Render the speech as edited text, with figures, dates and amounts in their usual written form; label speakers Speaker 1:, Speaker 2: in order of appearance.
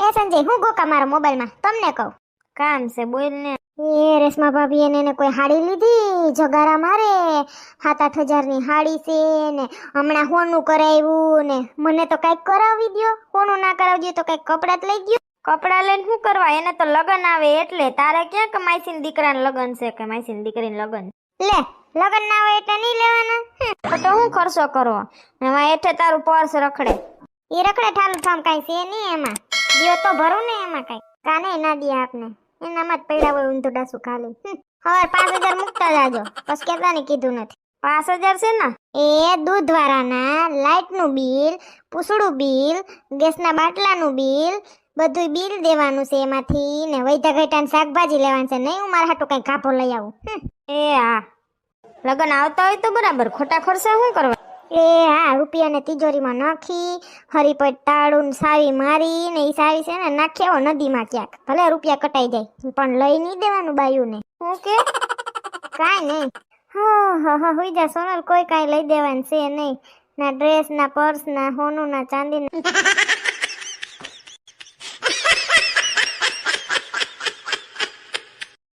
Speaker 1: એ સંજય હું ગોકા મારા મોબાઈલમાં તમને કહું
Speaker 2: કામ છે બોલ ને.
Speaker 1: એ રેશમા ભાભી એને કોઈ હાડી લીધી જગારા મારે 7-8 હજારની હાડી છે ને હમણાં હોનું કરાવ્યું ને મને તો કઈક કરાવી દ્યો હોનું ના કરાવી દ્યો તો કઈક કપડાં જ લઈ દ્યો
Speaker 2: કપડા લઈને શું કરવા, એને તો લગન આવે એટલે. તારે ક્યાં કે માસીન દીકરાને લગન છે કે માસીન દીકરીને લગન?
Speaker 1: લે લગન ના હોય એટલે નહીં લેવાના
Speaker 2: તો હું ખર્ચો કરવો, એમાં એઠે તારું પર્સ રખડે.
Speaker 1: એ રખડે ઠાલું ઠામ કઈ છે નહીં એમાં દિયો તો ભરું ને એમાં કઈ કાને ના દે આપને એનામાં જ પડ્યા હોય ઊંધું ડાસું ખાલી હવે 5,000 મૂકતા જાજો બસ કેટલા ને કીધું નથી.
Speaker 2: 5,000 છે ને
Speaker 1: એ દૂધ વાળાના લાઈટનું બિલ પૂસડું બિલ ગેસના બાટલાનું બિલ બધું બિલ દેવાનું છે એમાંથી ને વૈધા ઘટાને શાકભાજી લેવાનું છે નહીં હું મારા હાટુ કઈ કાપો લઈ આવું
Speaker 2: એ હા લગન આવતા હોય તો બરાબર, ખોટા ખર્ચા શું કરવા?
Speaker 1: એ હા રૂપિયાને તિજોરીમાં નાખી હરીપટ તાળું સાવી મારી ને એ સાવી છે ને નાખી આવો નદીમાં ક્યાંક ભલે રૂપિયા કટાઈ જાય પણ લઈ નહીં દેવાનું બાયુને.
Speaker 2: હું કે
Speaker 1: કાંઈ નહીં હા હોઈ જા સોનલ કોઈ કાંઈ લઈ દેવાનું છે નહીં ના ડ્રેસ ના પર્સ ના હોનું ના ચાંદી ના